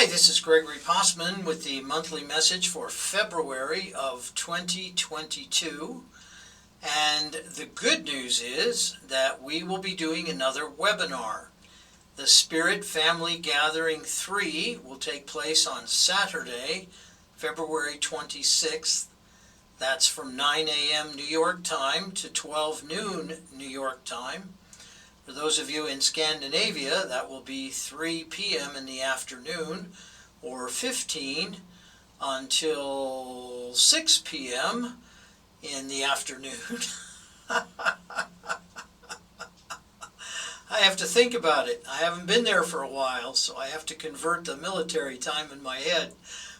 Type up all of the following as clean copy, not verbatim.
Hi, this is Gregory Possiman with the monthly message for February of 2022. And the good news is that we will be doing another webinar. The Spirit Family Gathering 3 will take place on Saturday, February 26th. That's from 9 a.m. New York time to 12 noon New York time. For those of you in Scandinavia, that will be 3 p.m. in the afternoon, or 15 until 6 p.m. in the afternoon. I have to think about it. I haven't been there for a while, so I have to convert the military time in my head.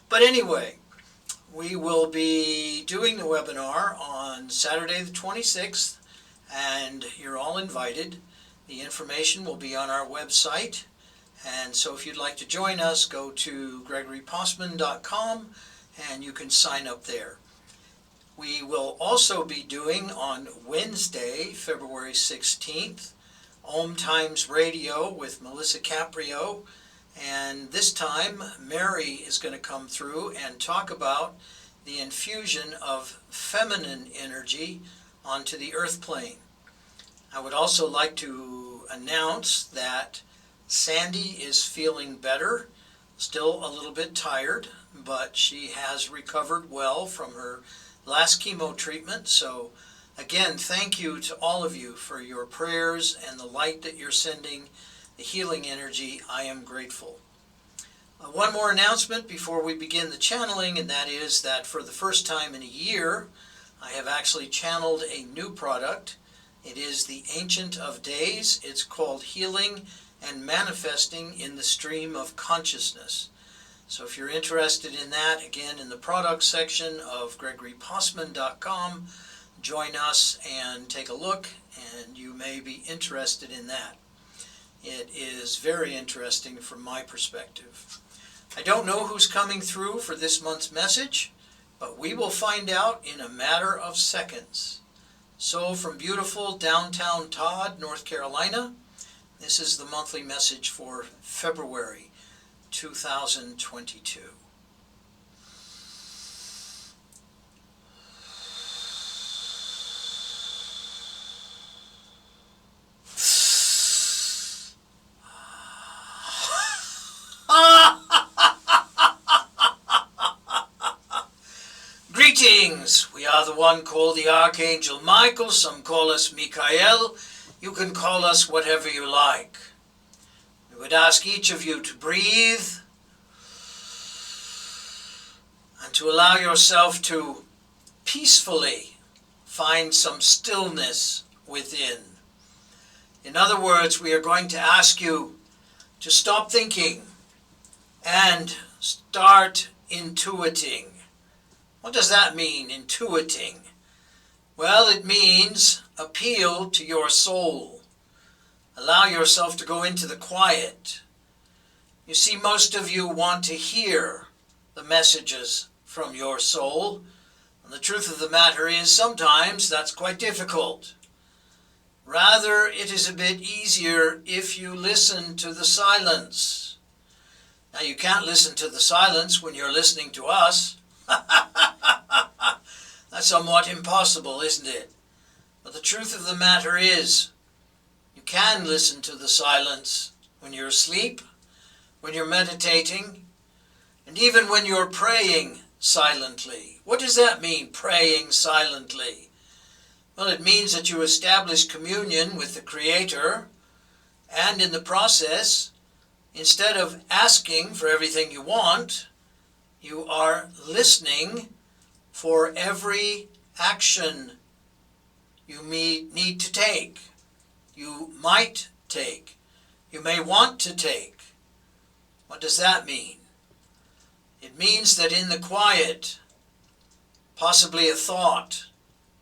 But anyway, we will be doing the webinar on Saturday the 26th, and you're all invited. The information will be on our website, and so if you'd like to join us, go to gregorypossman.com and you can sign up there. We will also be doing on Wednesday, February 16th, Om Times Radio with Melissa Caprio, and this time Mary is going to come through and talk about the infusion of feminine energy onto the earth plane. I would also like to announce that Sandy is feeling better, still a little bit tired, but she has recovered well from her last chemo treatment. So again, thank you to all of you for your prayers and the light that you're sending, the healing energy. I am grateful. One more announcement before we begin the channeling, and that is that for the first time in a year, I have actually channeled a new product. It is the Ancient of Days. It's called Healing and Manifesting in the Stream of Consciousness. So if you're interested in that, again, in the product section of gregorypossman.com, join us and take a look, and you may be interested in that. It is very interesting from my perspective. I don't know who's coming through for this month's message, but we will find out in a matter of seconds. So from beautiful downtown Todd, North Carolina, this is the monthly message for February 2022. Greetings! We are the one called the Archangel Michael. Some call us Michael. You can call us whatever you like. We would ask each of you to breathe and to allow yourself to peacefully find some stillness within. In other words, we are going to ask you to stop thinking and start intuiting. What does that mean, intuiting? Well, it means appeal to your soul. Allow yourself to go into the quiet. You see, most of you want to hear the messages from your soul. And the truth of the matter is, sometimes that's quite difficult. Rather, it is a bit easier if you listen to the silence. Now, you can't listen to the silence when you're listening to us. That's somewhat impossible, isn't it? But the truth of the matter is, you can listen to the silence when you're asleep, when you're meditating, and even when you're praying silently. What does that mean, praying silently? Well, it means that you establish communion with the Creator, and in the process, instead of asking for everything you want, you are listening for every action you need to take, you might take, you may want to take. What does that mean? It means that in the quiet, possibly a thought,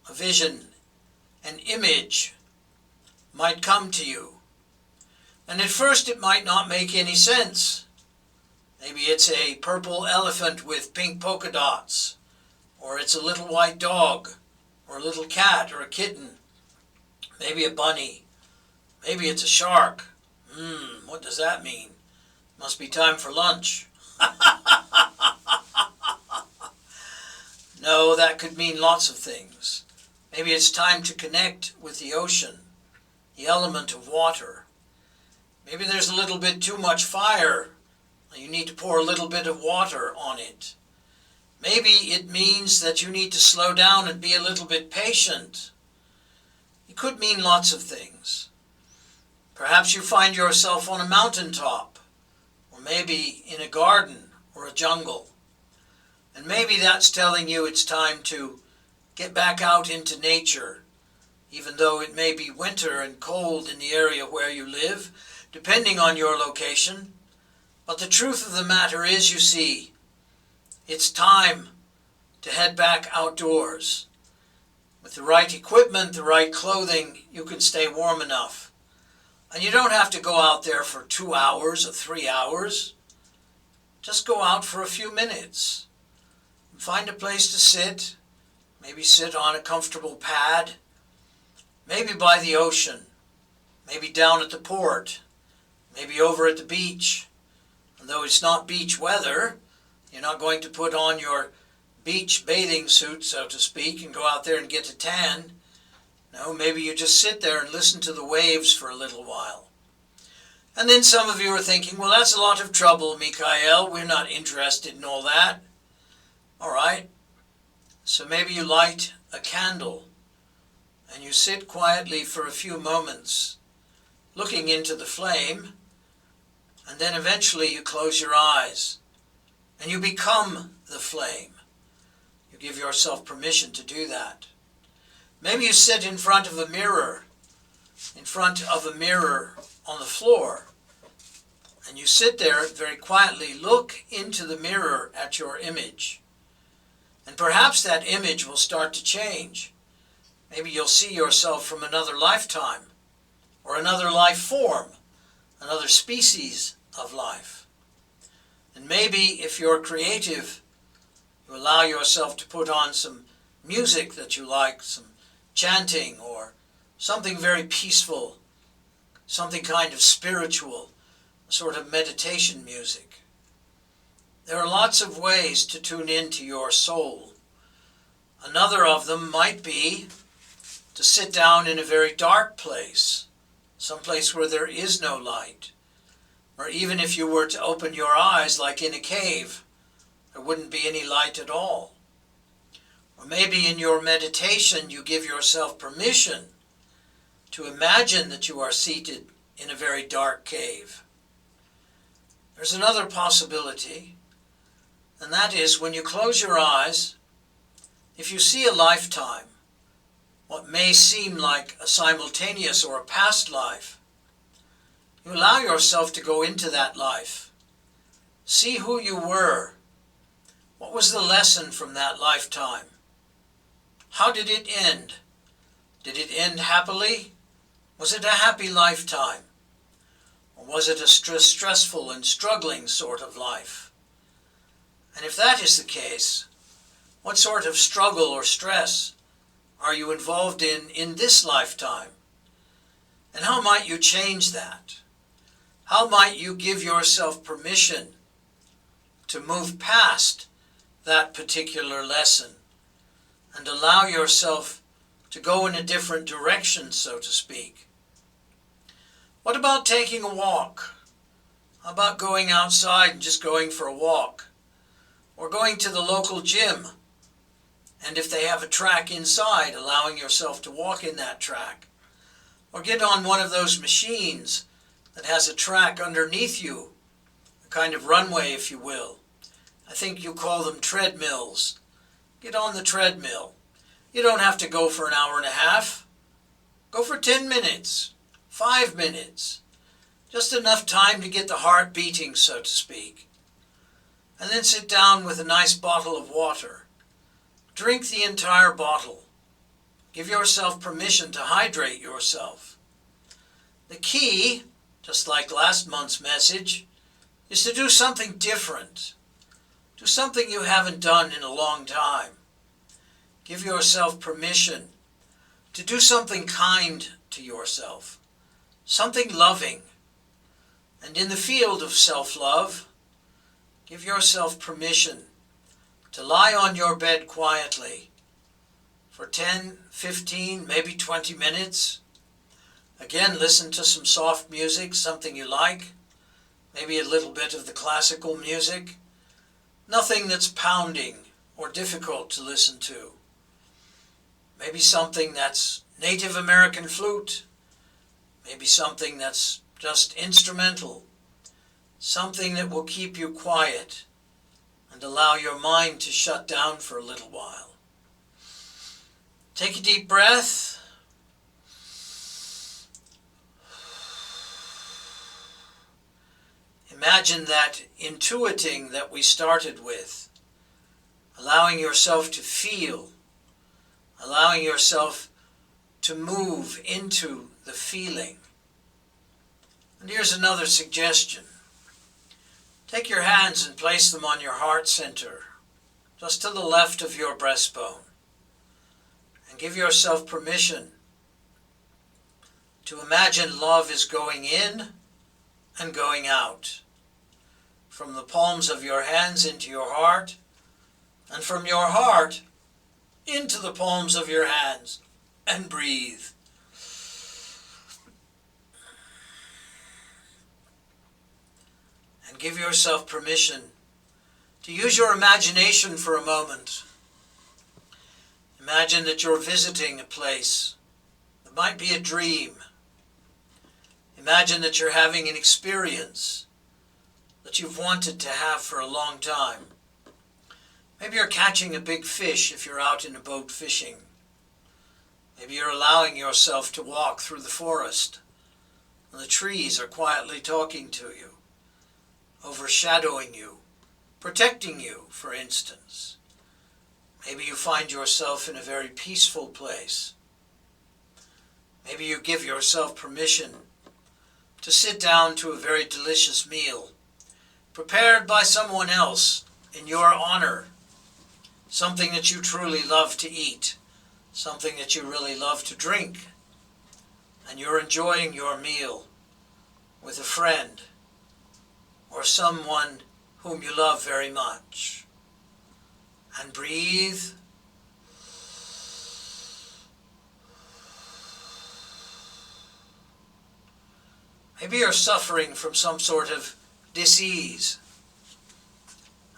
a vision, an image might come to you. And at first it might not make any sense. Maybe it's a purple elephant with pink polka dots, or it's a little white dog, or a little cat or a kitten, maybe a bunny, maybe it's a shark. What does that mean? Must be time for lunch. No, that could mean lots of things. Maybe it's time to connect with the ocean, the element of water. Maybe there's a little bit too much fire. You need to pour a little bit of water on it. Maybe it means that you need to slow down and be a little bit patient. It could mean lots of things. Perhaps you find yourself on a mountaintop, or maybe in a garden or a jungle. And maybe that's telling you it's time to get back out into nature, even though it may be winter and cold in the area where you live, depending on your location. But the truth of the matter is, you see, it's time to head back outdoors. With the right equipment, the right clothing, you can stay warm enough. And you don't have to go out there for 2 hours or 3 hours. Just go out for a few minutes. Find a place to sit. Maybe sit on a comfortable pad. Maybe by the ocean. Maybe down at the port. Maybe over at the beach. And though it's not beach weather, you're not going to put on your beach bathing suit, so to speak, and go out there and get a tan. No, maybe you just sit there and listen to the waves for a little while. And then some of you are thinking, well, that's a lot of trouble, Mikhail. We're not interested in all that. All right. So maybe you light a candle and you sit quietly for a few moments, looking into the flame, and then eventually you close your eyes and you become the flame. You give yourself permission to do that. Maybe you sit in front of a mirror on the floor, and you sit there very quietly, look into the mirror at your image. And perhaps that image will start to change. Maybe you'll see yourself from another lifetime, or another life form, another species of life. And maybe if you're creative, you allow yourself to put on some music that you like, some chanting or something very peaceful, something kind of spiritual, sort of meditation music. There are lots of ways to tune into your soul. Another of them might be to sit down in a very dark place, someplace where there is no light. Or even if you were to open your eyes like in a cave, there wouldn't be any light at all. Or maybe in your meditation you give yourself permission to imagine that you are seated in a very dark cave. There's another possibility, and that is when you close your eyes, if you see a lifetime, what may seem like a simultaneous or a past life, you allow yourself to go into that life. See who you were. What was the lesson from that lifetime? How did it end? Did it end happily? Was it a happy lifetime? Or was it a stressful and struggling sort of life? And if that is the case, what sort of struggle or stress are you involved in this lifetime? And how might you change that? How might you give yourself permission to move past that particular lesson and allow yourself to go in a different direction, so to speak? What about taking a walk? How about going outside and just going for a walk? Or going to the local gym, and if they have a track inside, allowing yourself to walk in that track. Or get on one of those machines that has a track underneath you, a kind of runway, if you will. I think you call them treadmills. Get on the treadmill. You don't have to go for an hour and a half. Go for 10 minutes, 5 minutes. Just enough time to get the heart beating, so to speak. And then sit down with a nice bottle of water. Drink the entire bottle. Give yourself permission to hydrate yourself. The key, just like last month's message, is to do something different. Do something you haven't done in a long time. Give yourself permission to do something kind to yourself, something loving. And in the field of self-love, Give yourself permission to lie on your bed quietly for 10, 15, maybe 20 minutes. Again, listen to some soft music, something you like, maybe a little bit of the classical music. Nothing that's pounding or difficult to listen to. Maybe something that's Native American flute, maybe something that's just instrumental, something that will keep you quiet and allow your mind to shut down for a little while. Take a deep breath. Imagine that intuiting that we started with, allowing yourself to feel, allowing yourself to move into the feeling. And here's another suggestion. Take your hands and place them on your heart center, just to the left of your breastbone, and give yourself permission to imagine love is going in and going out, from the palms of your hands into your heart, and from your heart into the palms of your hands, and breathe. And give yourself permission to use your imagination for a moment. Imagine that you're visiting a place. It might be a dream. Imagine that you're having an experience that you've wanted to have for a long time. Maybe you're catching a big fish if you're out in a boat fishing. Maybe you're allowing yourself to walk through the forest, and the trees are quietly talking to you, overshadowing you, protecting you, for instance. Maybe you find yourself in a very peaceful place. Maybe you give yourself permission to sit down to a very delicious meal, prepared by someone else in your honor, something that you truly love to eat, something that you really love to drink, and you're enjoying your meal with a friend or someone whom you love very much. And breathe. Maybe you're suffering from some sort of disease,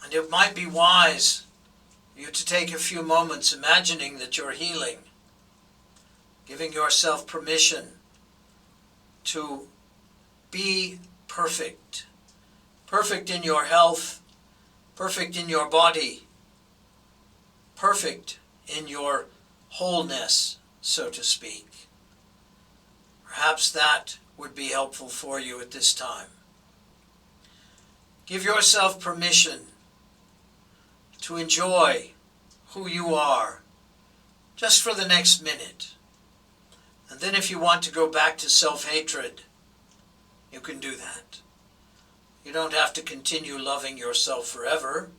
and it might be wise for you to take a few moments imagining that you're healing, giving yourself permission to be perfect, perfect in your health, perfect in your body, perfect in your wholeness, so to speak. Perhaps that would be helpful for you at this time. Give yourself permission to enjoy who you are just for the next minute. And then if you want to go back to self-hatred, you can do that. You don't have to continue loving yourself forever,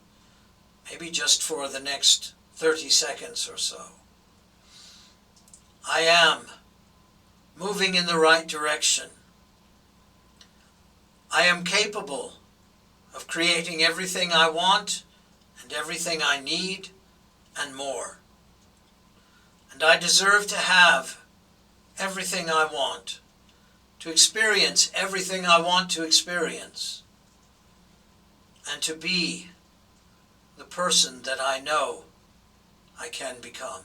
maybe just for the next 30 seconds or so. I am moving in the right direction. I am capable of creating everything I want and everything I need and more. And I deserve to have everything I want, to experience everything I want to experience, and to be the person that I know I can become.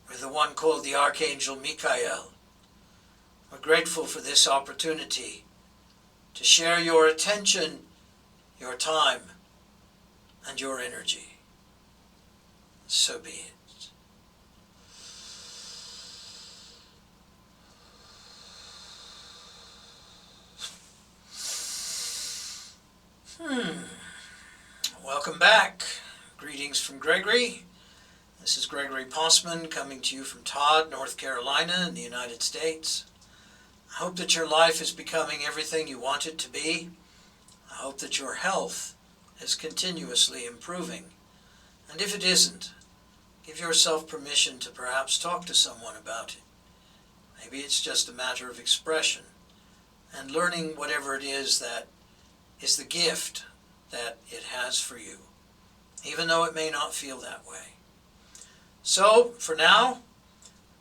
We're the one called the Archangel Michael. We're grateful for this opportunity to share your attention, your time, and your energy. So be it. Welcome back. Greetings from Gregory. This is Gregory Possiman coming to you from Todd, North Carolina in the United States. I hope that your life is becoming everything you want it to be. I hope that your health is continuously improving. And if it isn't, give yourself permission to perhaps talk to someone about it. Maybe it's just a matter of expression and learning whatever it is that is the gift that it has for you, even though it may not feel that way. So, for now,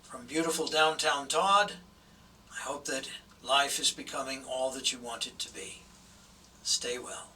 from beautiful downtown Todd, I hope that life is becoming all that you want it to be. Stay well.